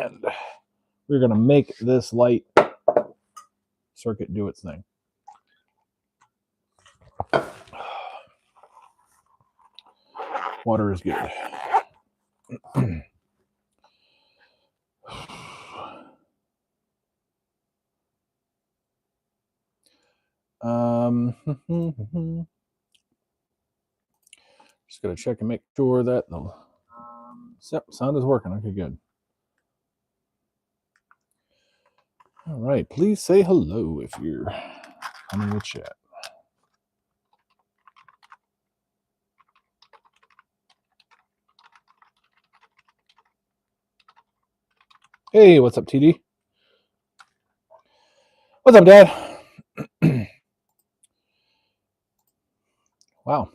And we're going to make this light circuit do its thing. Water is good. Just got to check and make sure that the sound is working. Okay, good. All right, please say hello if you're coming to chat. Hey, what's up, TD? What's up, Dad? Wow.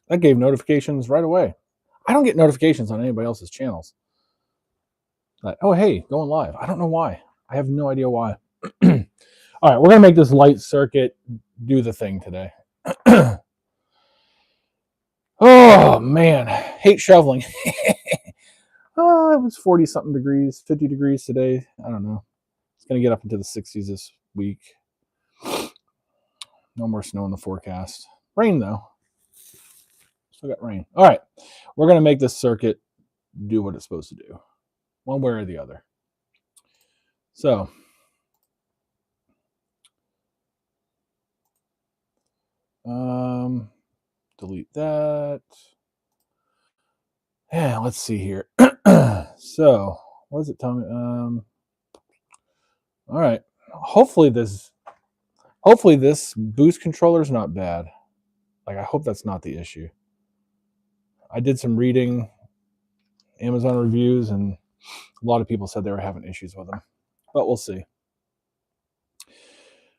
That gave notifications right away. I don't get notifications on anybody else's channels. Like, oh, hey, going live. I don't know why. I have no idea why. All right, we're going to make this light circuit do the thing today. Oh, man. Hate shoveling. Oh, it was 40-something degrees, 50 degrees today. I don't know. It's going to get up into the 60s this week. No more snow in the forecast. Rain, though. Still got rain. All right. We're going to make this circuit do what it's supposed to do, one way or the other. So, delete that. Yeah, let's see here. So, what does it tell me? All right. Hopefully this boost controller is not bad. Like, I hope that's not the issue. I did some reading, Amazon reviews, and a lot of people said they were having issues with them. But we'll see.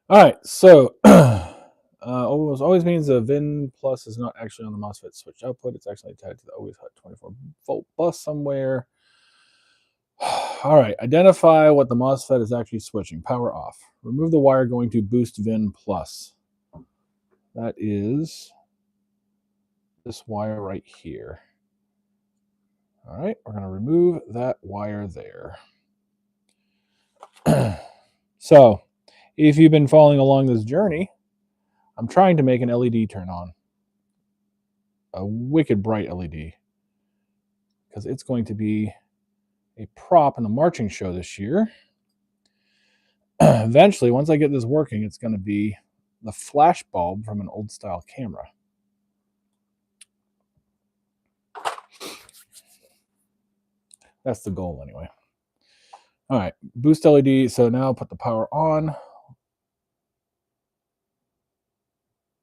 All right, so always means the VIN plus is not actually on the MOSFET switch output. It's actually tied to the always hot 24-volt bus somewhere. All right, identify what the MOSFET is actually switching. Power off. Remove the wire going to boost VIN plus. That is this wire right here. All right, we're going to remove that wire there. So, if you've been following along this journey, I'm trying to make an LED turn on. A wicked bright LED. Because it's going to be a prop in the marching show this year. Eventually, once I get this working, it's going to be the flash bulb from an old style camera. That's the goal anyway. All right, boost LED. So now put the power on.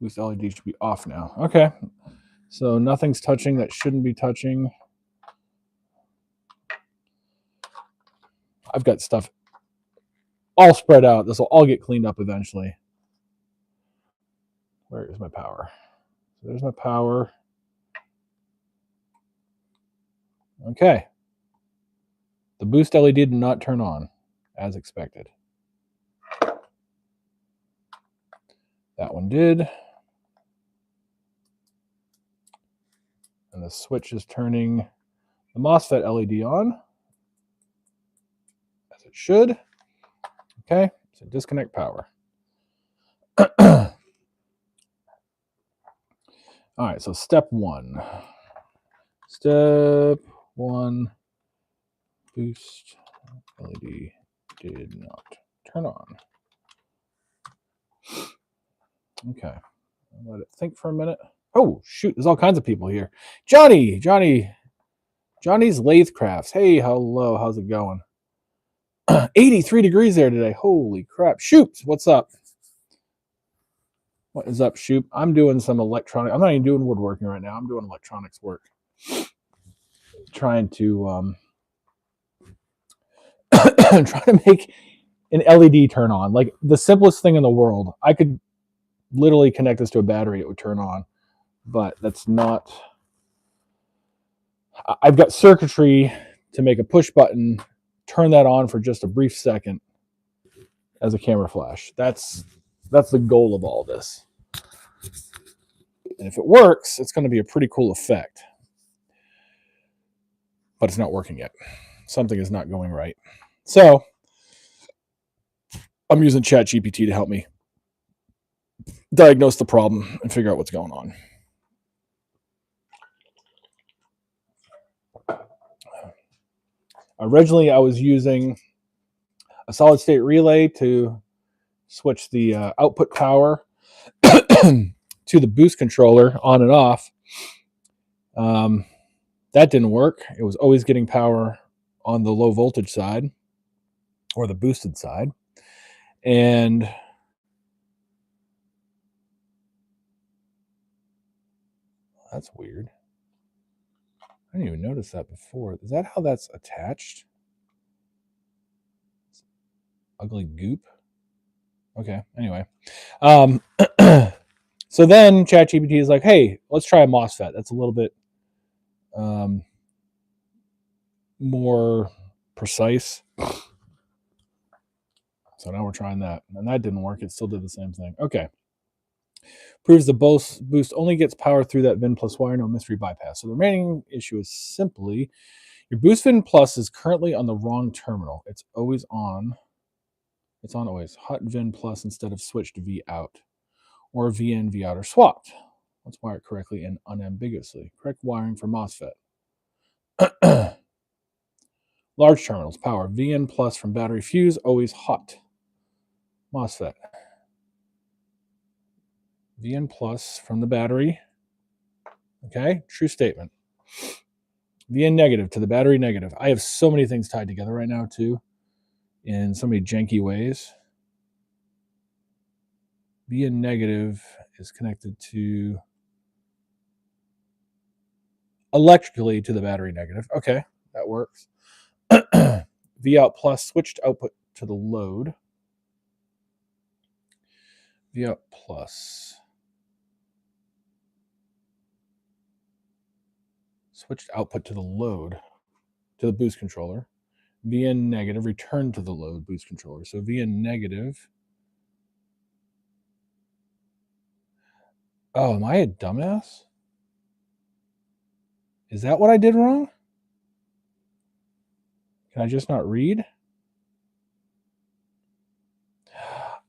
Boost LED should be off now. Okay, so nothing's touching that shouldn't be touching. I've got stuff all spread out. This will all get cleaned up eventually. Where is my power? So there's my power. Okay. The boost LED did not turn on as expected. That one did. And the switch is turning the MOSFET LED on, as it should. Okay, so disconnect power. All right, so step one. Step one, boost LED did not turn on. Okay, let it think for a minute. Oh, shoot, there's all kinds of people here. Johnny's Lathe Crafts. Hey, hello, how's it going? 83 degrees there today. Holy crap. Shoot, what's up? What is up, Shoop? I'm doing some electronic. I'm not even doing woodworking right now. I'm doing electronics work. Trying to trying to make an LED turn on. Like the simplest thing in the world. I could literally connect this to a battery, it would turn on. But that's not. I've got circuitry to make a push button, turn that on for just a brief second as a camera flash. That's the goal of all this. And if it works, it's going to be a pretty cool effect. But it's not working yet. something is not going right. So I'm using ChatGPT to help me diagnose the problem and figure out what's going on. Originally, I was using a solid state relay to switch the output power to the boost controller on and off. That didn't work. It was always getting power on the low voltage side or the boosted side. And that's weird. I didn't even notice that before. Is that how that's attached? Ugly goop. Okay, anyway. So then ChatGPT is like, hey, let's try a MOSFET. That's a little bit more precise. So now we're trying that. And that didn't work. It still did the same thing. Okay. Proves the boost only gets power through that VIN plus wire, no mystery bypass. So the remaining issue is simply your boost VIN plus is currently on the wrong terminal. It's always on. It's on always. Hot VIN plus instead of switched V out. Or V in, V out are swapped. Let's wire it correctly and unambiguously. Correct wiring for MOSFET. Large terminals, power. VN plus from battery fuse, always hot. MOSFET. VN plus from the battery. Okay, true statement. VN negative to the battery negative. I have so many things tied together right now, too, in so many janky ways. VN negative is connected to electrically to the battery negative. Okay, that works. V out plus switched output to the load. V out plus switched output to the load to the boost controller. VN negative return to the load boost controller. So VN negative. Oh, am I a dumbass? Is that what I did wrong? Can I just not read?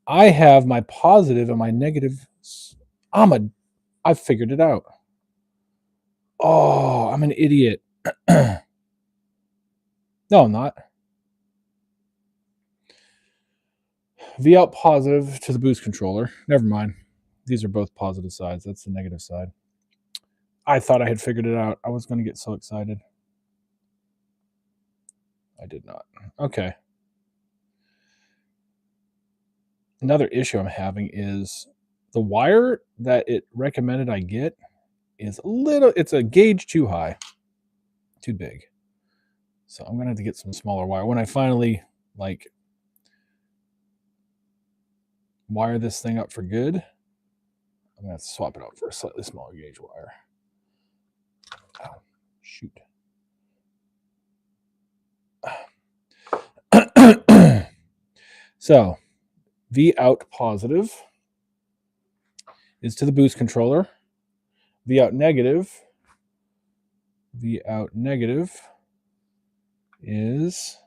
I have my positive and my negative. I figured it out. Oh, I'm an idiot. No, I'm not. V out positive to the boost controller. Never mind. These are both positive sides. That's the negative side. I thought I had figured it out. I was going to get so excited. I did not. Okay. Another issue I'm having is the wire that it recommended I get is it's a gauge too high, too big. So I'm going to have to get some smaller wire. When I finally wire this thing up for good, I'm going to have to swap it out for a slightly smaller gauge wire. Oh, shoot. So V out positive is to the boost controller. V out negative is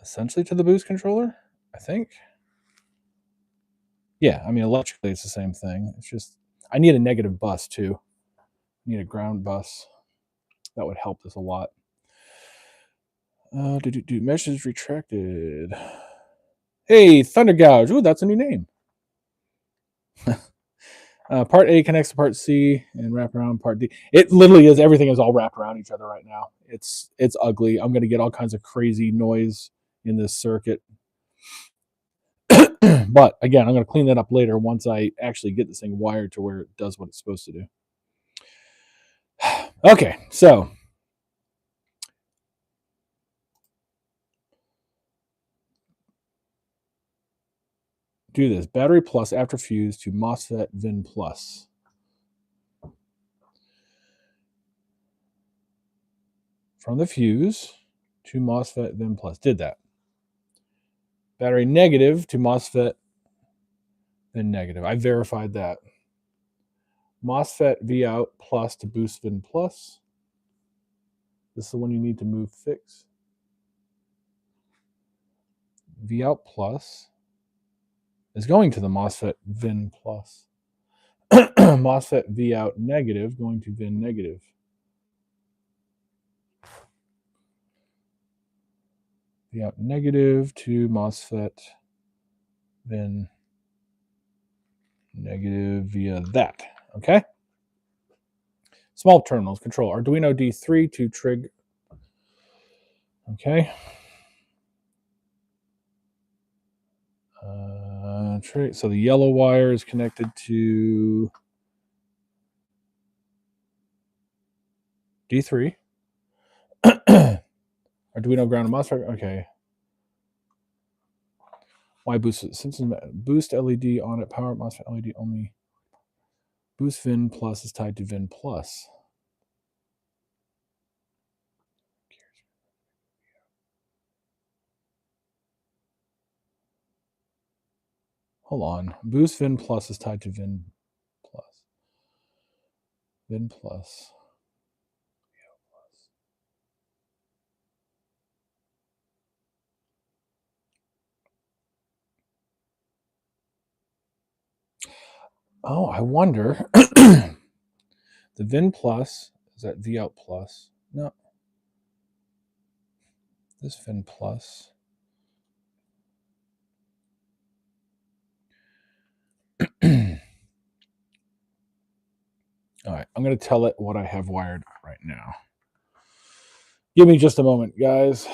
essentially to the boost controller, I think. Yeah, I mean, electrically it's the same thing. It's just, I need a negative bus too. I need a ground bus. That would help this a lot. Message retracted. Hey, Thunder Gouge. Ooh, that's a new name. Part A connects to part C and wrap around part D. It literally is, everything is all wrapped around each other right now. It's ugly. I'm going to get all kinds of crazy noise in this circuit. But again, I'm going to clean that up later once I actually get this thing wired to where it does what it's supposed to do. Okay, so do this. Battery plus after fuse to MOSFET VIN plus. From the fuse to MOSFET VIN plus. Did that. Battery negative to MOSFET VIN negative. I verified that. MOSFET V out plus to boost VIN plus. This is the one you need to move fix. V out plus is going to the MOSFET VIN plus. MOSFET V out negative going to VIN negative. V out negative to MOSFET VIN negative via that. Okay. Small terminals control Arduino D3 to trig. Okay. So the yellow wire is connected to D3. Arduino ground and MOSFET. Okay. Why boost? Since boost LED on it, power MOSFET LED only. Boost VIN plus is tied to VIN plus. Hold on. Boost VIN plus is tied to VIN plus. VIN plus. Oh, I wonder. The VIN plus is that V out plus. No. This VIN plus. All right, I'm going to tell it what I have wired right now. Give me just a moment, guys.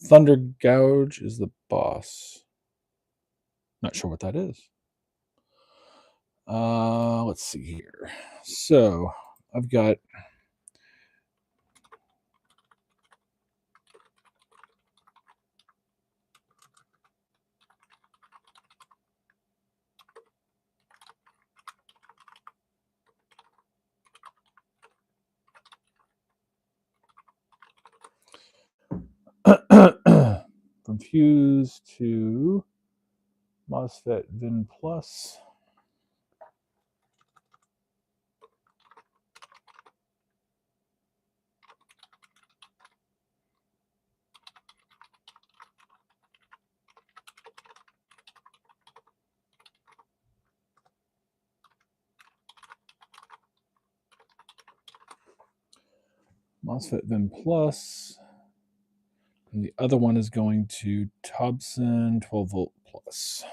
Thunder Gouge is the boss. Not sure what that is. Let's see here. So I've got from fuse to MOSFET VIN plus. MOSFET VIN plus. And the other one is going to Thompson 12 volt plus.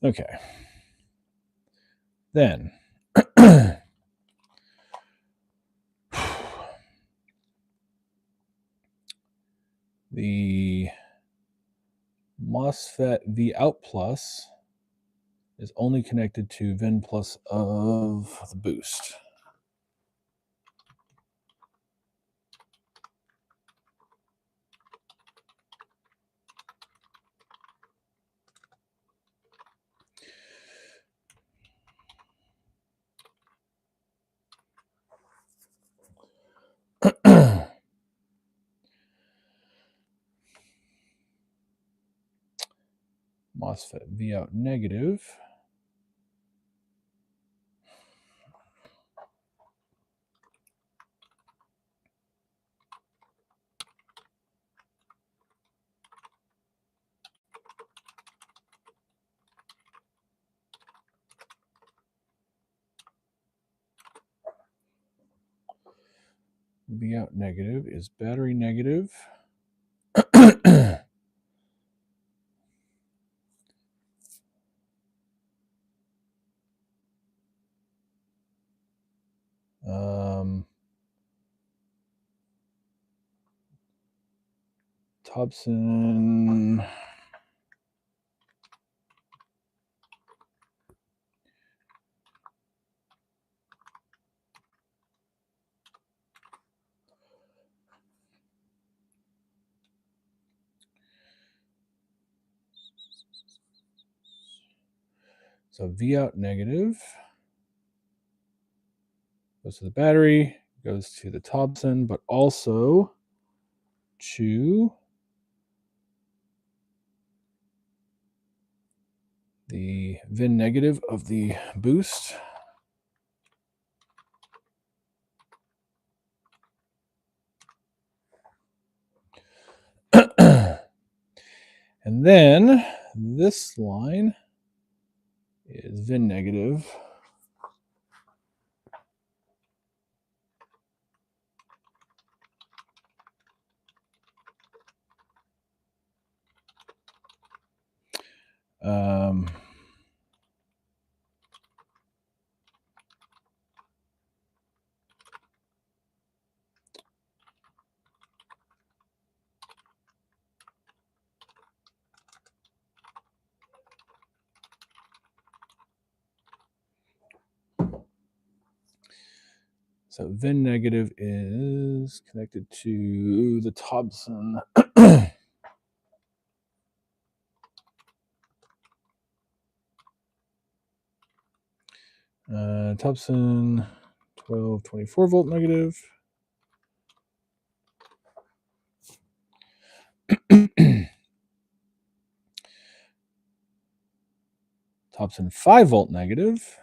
Okay. Then the MOSFET V out plus is only connected to VIN plus of the boost. MOSFET V out negative. V out negative is battery negative. Thompson. So V out negative goes to the battery, goes to the Thompson, but also to the VIN negative of the boost. And then this line is VIN negative. So VIN negative is connected to the Thompson. Thompson 1224 volt negative. Thompson 5 volt negative.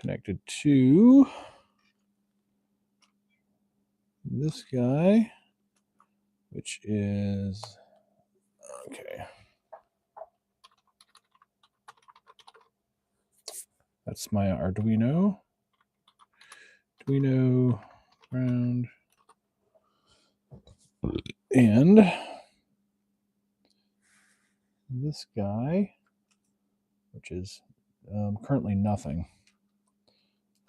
Connected to this guy, which is okay. That's my Arduino. Arduino ground. And this guy, which is currently nothing.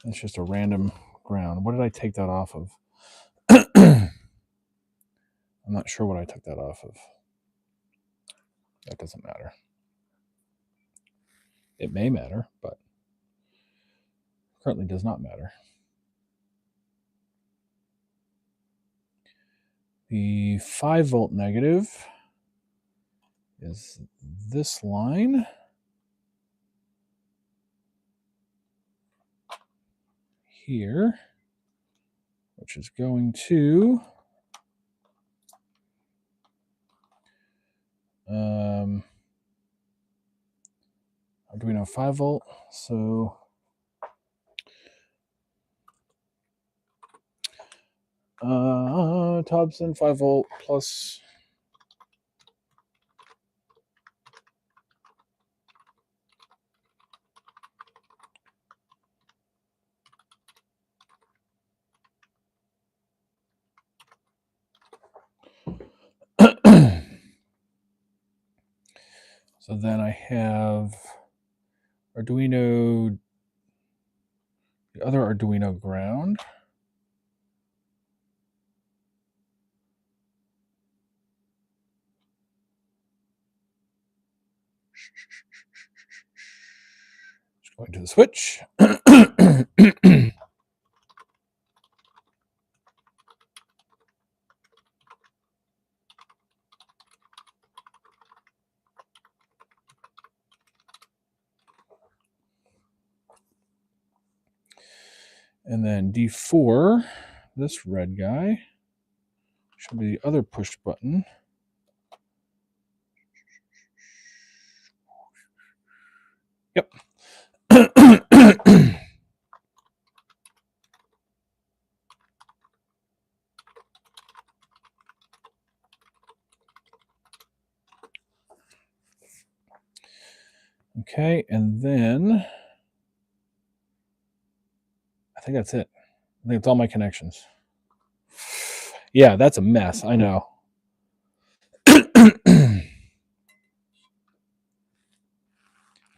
It's just a random ground. What did I take that off of? I'm not sure what I took that off of. That doesn't matter. It may matter, but currently does not matter. The 5 volt negative is this line here, which is going to Arduino 5 volt. So Thompson 5 volt plus so then I have Arduino, the other Arduino ground. Just going to the switch. And then D4, this red guy, should be the other push button. Yep. Okay, and then I think that's it. I think it's all my connections. Yeah, that's a mess. I know.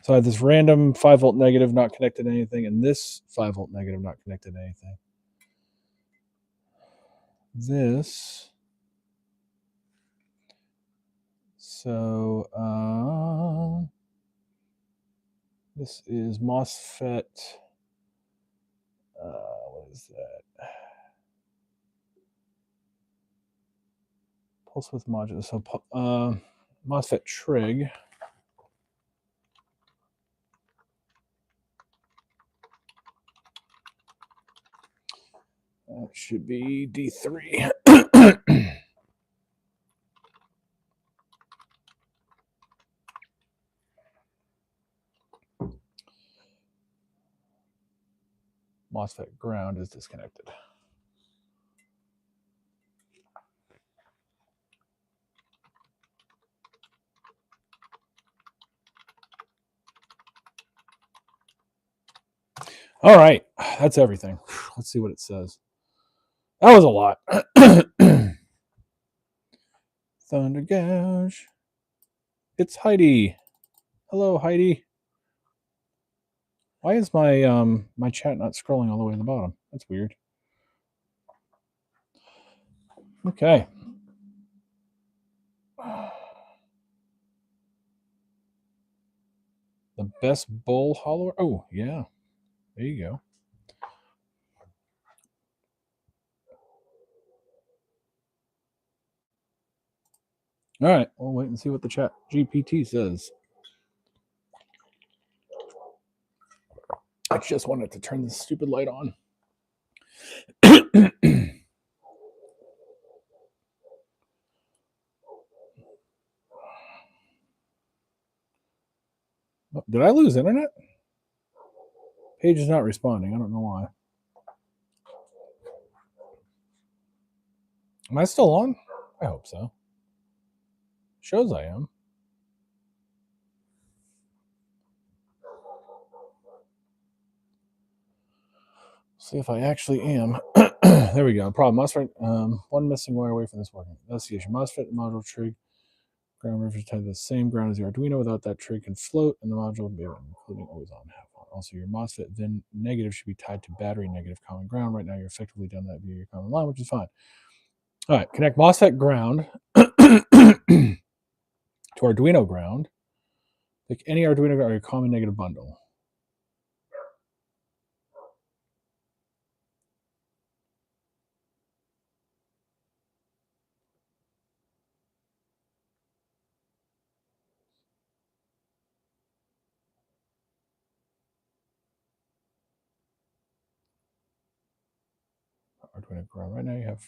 So I have this random 5 volt negative not connected to anything, and this 5 volt negative not connected to anything. This. So this is MOSFET. What is that? Pulse width modulator. So MOSFET trig. That should be D3. MOSFET ground is disconnected. All right, that's everything. Let's see what it says. That was a lot. Thunder Gouge. It's Heidi. Hello, Heidi. Why is my my chat not scrolling all the way to the bottom? That's weird. Okay. The best bowl hollower. Oh, yeah. There you go. All right. We'll wait and see what the chat GPT says. I just wanted to turn this stupid light on. Did I lose internet? Page is not responding. I don't know why. Am I still on? I hope so. Shows I am. See if I actually am. There we go. Problem. MOSFET. One missing wire away from this working. That's the issue. MOSFET module trig. Ground reference type the same ground as the Arduino. Without that, trig can float, and the module will be including always on, half on. Also, your MOSFET then negative should be tied to battery negative common ground. Right now, you're effectively done that via your common line, which is fine. All right, connect MOSFET ground to Arduino ground. Pick any Arduino or your common negative bundle. Arduino ground. Right now, you have.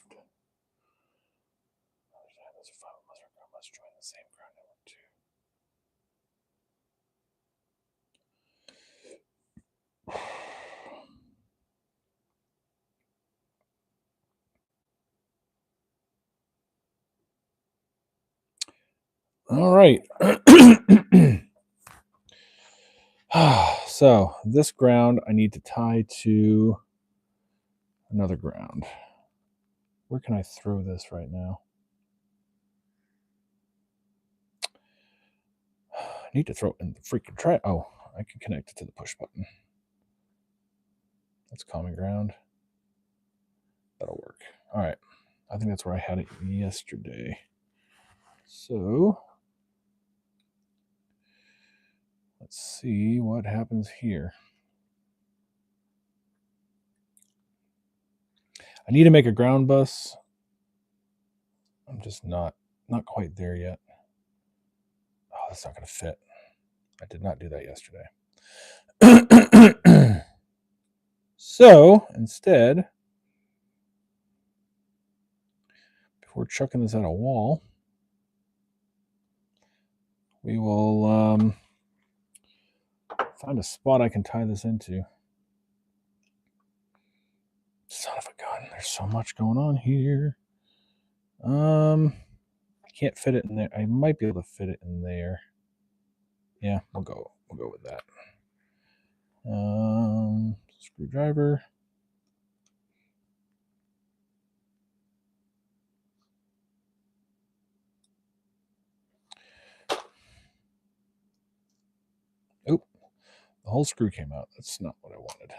Must join the same ground network too. All right. So this ground I need to tie to another ground. Where can I throw this right now? I need to throw it in the freaking tray. Oh, I can connect it to the push button. That's common ground. That'll work. All right. I think that's where I had it yesterday. So let's see what happens here. I need to make a ground bus. I'm just not quite there yet. Oh, that's not going to fit. I did not do that yesterday. So instead, before chucking this at a wall, we will find a spot I can tie this into. Son of a gun, there's so much going on here. I can't fit it in there. I might be able to fit it in there. Yeah, we'll go with that. Screwdriver. Oh, the whole screw came out. That's not what I wanted.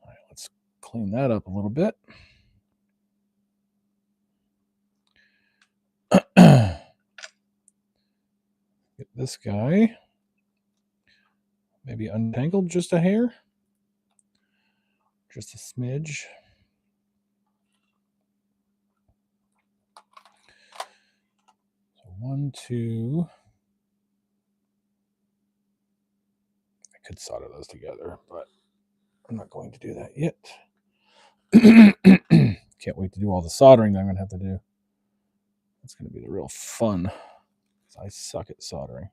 All right, let's clean that up a little bit. Get this guy maybe untangled just a hair, just a smidge. 1, 2. I could solder those together, but I'm not going to do that yet. Can't wait to do all the soldering that I'm going to have to do. It's going to be the real fun, because I suck at soldering.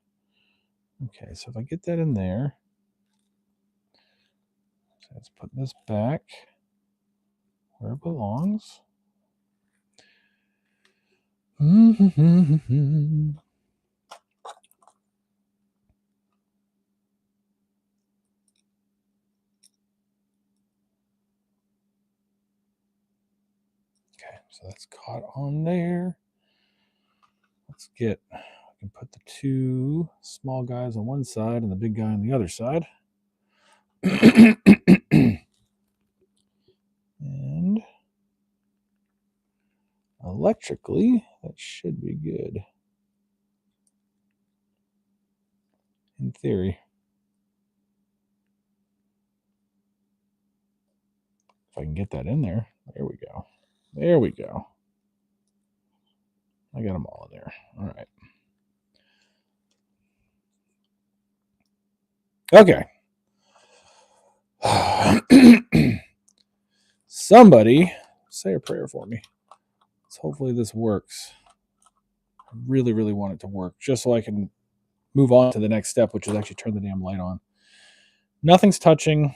Okay, so if I get that in there, so let's put this back where it belongs. Okay, so that's caught on there. Let's get, I can put the 2 small guys on one side and the big guy on the other side. And electrically, that should be good. In theory. If I can get that in there. There we go. There we go. I got them all in there. All right. Okay. Somebody say a prayer for me. So hopefully this works. I really, really want it to work, just so I can move on to the next step, which is actually turn the damn light on. Nothing's touching.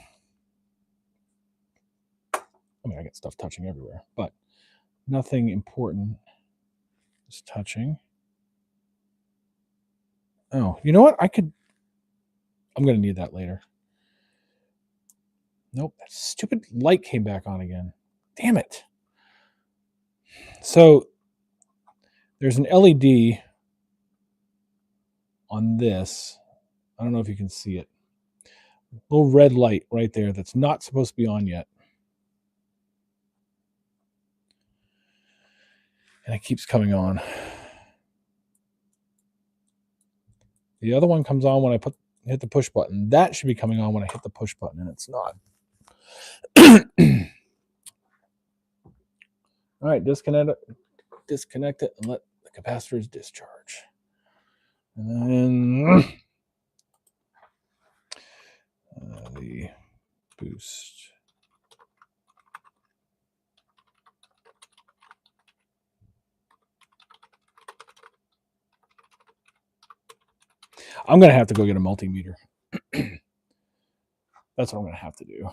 I mean, I get stuff touching everywhere, but nothing important is touching. Oh, you know what? I'm going to need that later. Nope, that stupid light came back on again. Damn it. So there's an LED on this. I don't know if you can see it. Little red light right there that's not supposed to be on yet. And it keeps coming on. The other one comes on when I hit the push button. That should be coming on when I hit the push button, and it's not. All right, disconnect it, and let the capacitors discharge. And then the boost. I'm going to have to go get a multimeter. That's what I'm going to have to do.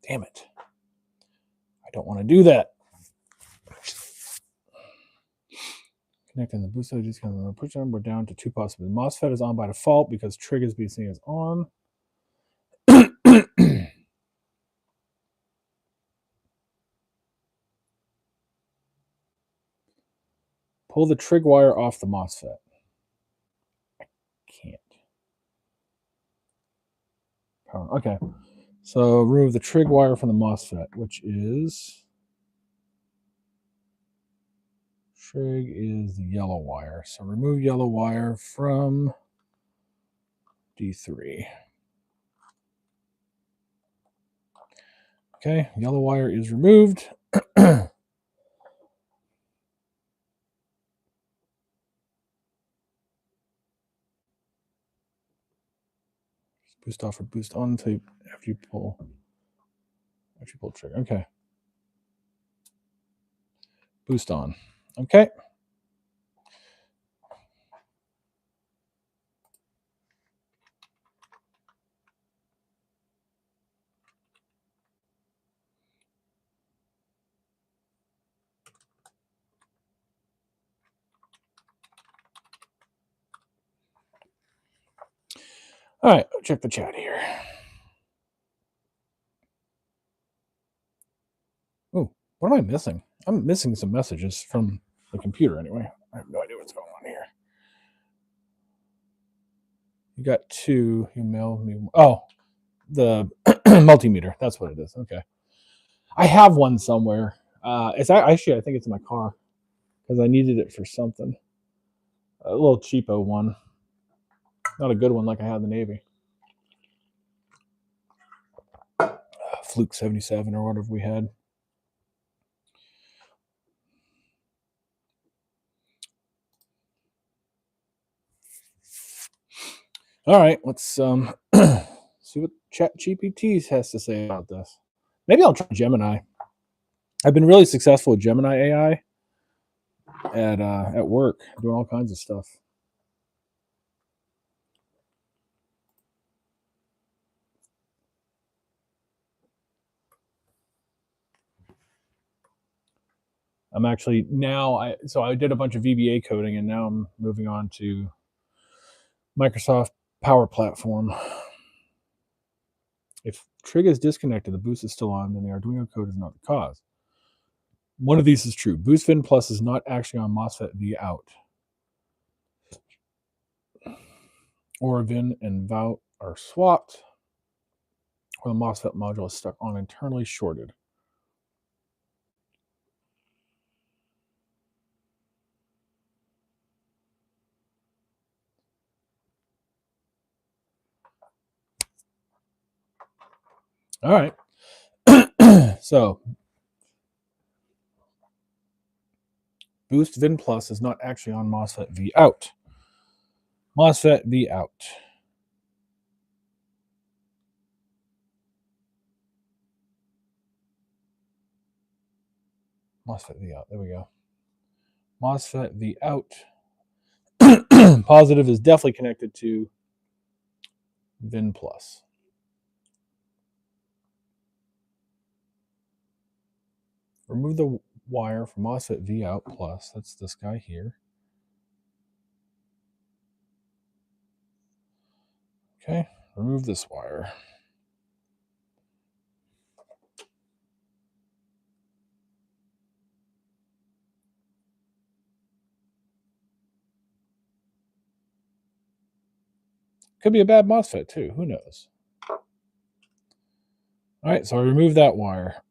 Damn it. I don't want to do that. Connecting the booster, just going to push them. We're down to 2 possibilities. MOSFET is on by default because trig is being seen as on. Pull the trig wire off the MOSFET. I can't. Okay. So remove the trig wire from the MOSFET, which is... Trig is the yellow wire. So remove yellow wire from D3. Okay, yellow wire is removed. Boost off or boost on until after you pull trigger. Okay. Boost on. Okay. All right, check the chat here. Oh, what am I missing? I'm missing some messages from the computer anyway. I have no idea what's going on here. You got 2. You mailed me. Oh, the multimeter. That's what it is. Okay. I have one somewhere. It's actually, I think it's in my car because I needed it for something. A little cheapo one. Not a good one like I had in the Navy. Fluke 77 or whatever we had. All right, let's see what ChatGPT has to say about this. Maybe I'll try Gemini. I've been really successful with Gemini AI at work, doing all kinds of stuff. I'm actually now I did a bunch of VBA coding and now I'm moving on to Microsoft Power Platform. If Trig is disconnected, the boost is still on, then the Arduino code is not the cause. One of these is true. Boost Vin Plus is not actually on MOSFET V out. Or Vin and Vout are swapped, or the MOSFET module is stuck on internally shorted. All right. So Boost Vin Plus is not actually on MOSFET V out. MOSFET V out. MOSFET V out. There we go. MOSFET V out. Positive is definitely connected to Vin Plus. Remove the wire from MOSFET V out plus. That's this guy here. Okay, remove this wire. Could be a bad MOSFET too. Who knows? All right, so I removed that wire.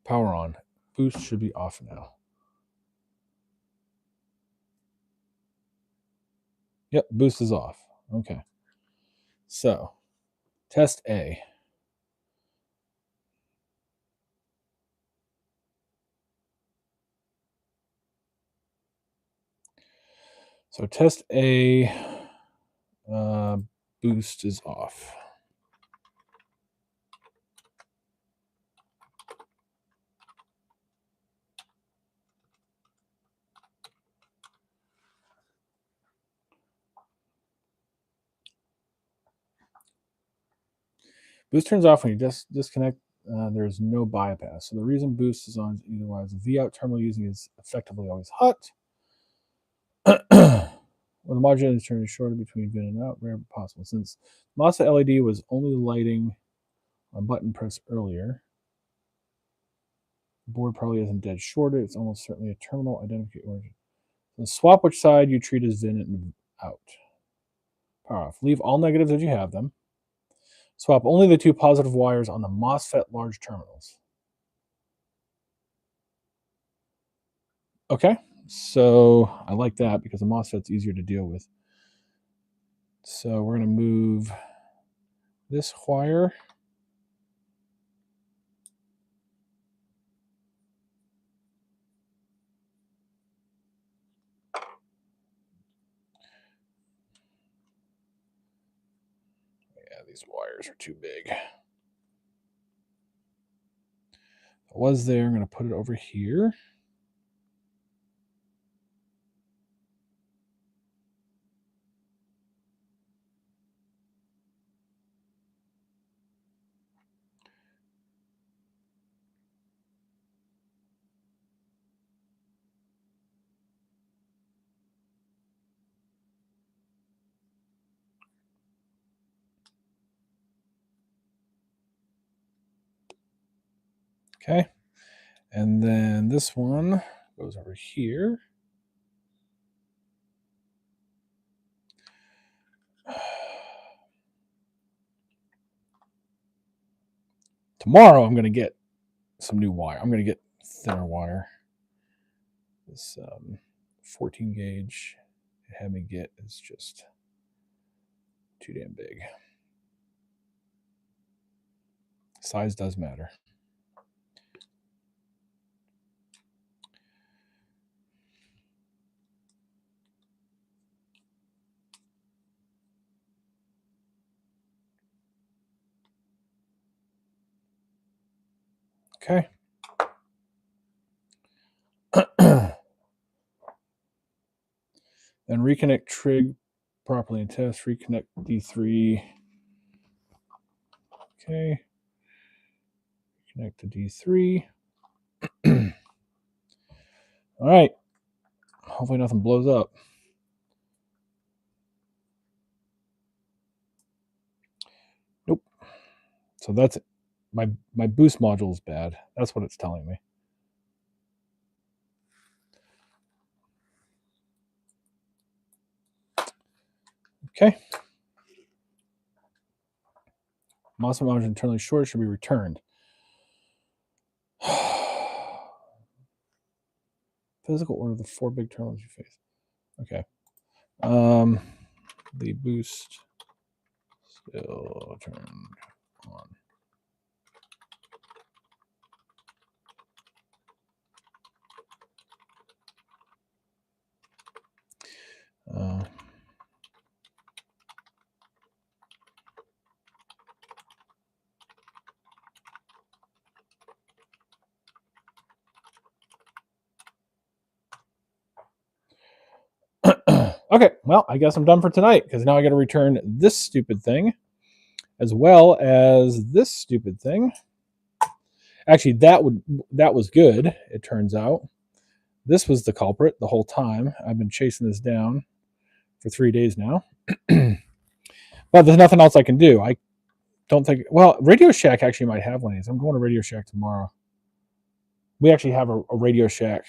Power on. Boost should be off now. Yep, boost is off. Okay. So, test A. So, test A, boost is off. Boost turns off when you disconnect. There's no bypass. So the reason boost is on either way is the V out terminal using is effectively always hot. When the modulator is turning shorter between Vin and out, rare but possible. Since MOSFET LED was only lighting on button press earlier, the board probably isn't dead shorted. It's almost certainly a terminal identification origin. So swap which side you treat as Vin and out. Power off. Leave all negatives as you have them. Swap only the two positive wires on the MOSFET large terminals. Okay, so I like that because the MOSFET's easier to deal with. So we're going to move this wire. Yeah, these wires are too big. It was there. I'm going to put it over here. Okay, and then this one goes over here. Tomorrow I'm going to get some new wire. I'm going to get thinner wire. This 14 gauge it had me get is just too damn big. Size does matter. Okay. Then reconnect trig properly and test. Reconnect D3. Okay. Connect to D3. All right. Hopefully nothing blows up. Nope. So that's it. My boost module is bad. That's what it's telling me. Okay. MOSFET module internally short should be returned. Physical order of the 4 big terminals you face. Okay. The boost still turned on. Okay, well, I guess I'm done for tonight because now I got to return this stupid thing as well as this stupid thing. Actually, that was good, it turns out. This was the culprit the whole time. I've been chasing this down for 3 days now. But there's nothing else I can do. I don't think... Well, Radio Shack actually might have one of these. I'm going to Radio Shack tomorrow. We actually have a Radio Shack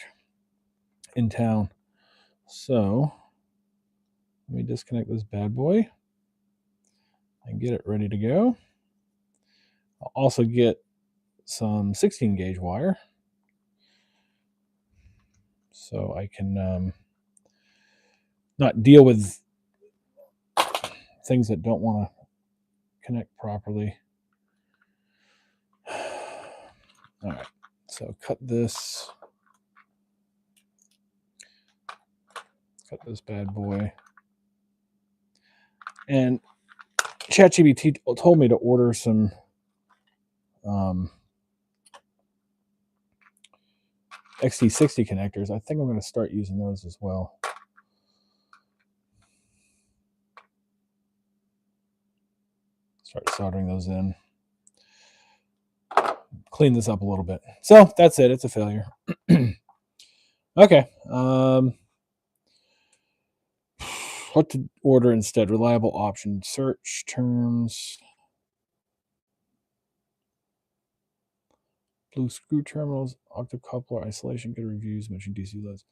in town. So, let me disconnect this bad boy and get it ready to go. I'll also get some 16 gauge wire so I can not deal with things that don't want to connect properly. All right, so cut this bad boy. And ChatGPT told me to order some XT60 connectors. I think I'm going to start using those as well. Start soldering those in. Clean this up a little bit. So that's it. It's a failure. Okay. What to order instead? Reliable option. Search terms. Blue screw terminals. Octocoupler isolation. Good reviews. Mention DC loads.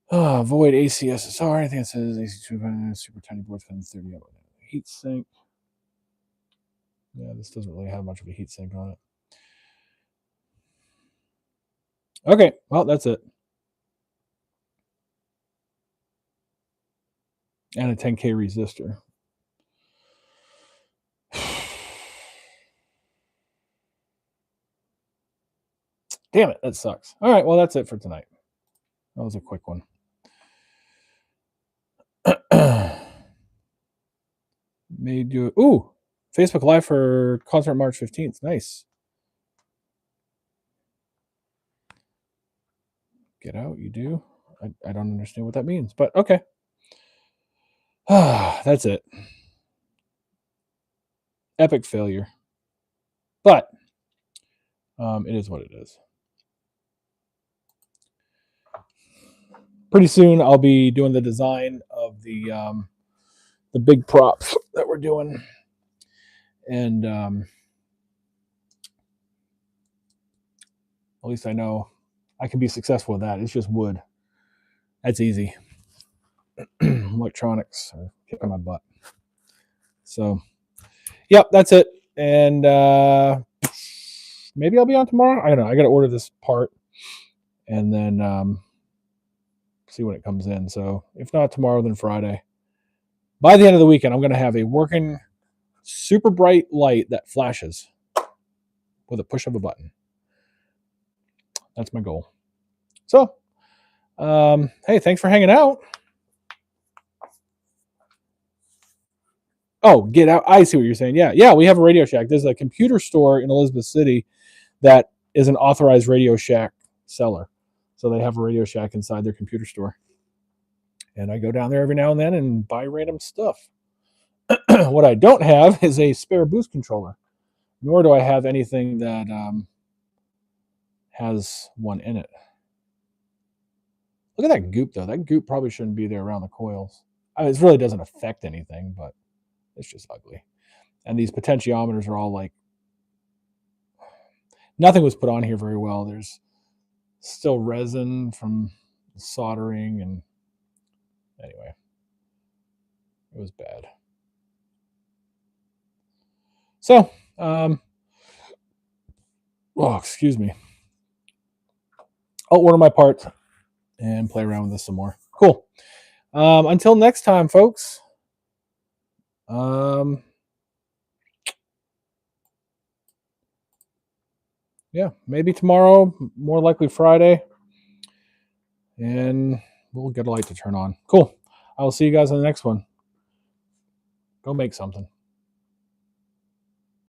Void ACSSR. Anything that says AC2 super tiny boards within 30 hours. Heat sink. Yeah, this doesn't really have much of a heat sink on it. Okay, well, that's it. And a 10K resistor. Damn it, that sucks. All right, well, that's it for tonight. That was a quick one. May do it. Ooh, Facebook Live for concert March 15th. Nice. Get out, you do? I don't understand what that means, but okay. That's it. Epic failure. But it is what it is. Pretty soon I'll be doing the design of the big props that we're doing. And at least I know I can be successful with that. It's just wood. That's easy. Electronics are kicking my butt. So, yep, that's it. And maybe I'll be on tomorrow. I don't know. I got to order this part and then see when it comes in. So, if not tomorrow, then Friday. By the end of the weekend, I'm going to have a working super bright light that flashes with a push of a button. That's my goal. So, hey, thanks for hanging out. Oh, get out. I see what you're saying. Yeah, we have a Radio Shack. There's a computer store in Elizabeth City that is an authorized Radio Shack seller. So they have a Radio Shack inside their computer store. And I go down there every now and then and buy random stuff. What I don't have is a spare boost controller, nor do I have anything that has one in it. Look at that goop, though. That goop probably shouldn't be there around the coils. I mean, it really doesn't affect anything, but it's just ugly. And these potentiometers are all like, nothing was put on here very well. There's still resin from soldering, and anyway, it was bad. So, excuse me. I'll order my parts and play around with this some more. Cool. Until next time, folks. Yeah, maybe tomorrow, more likely Friday, and we'll get a light to turn on. Cool. I will see you guys on the next one. Go make something.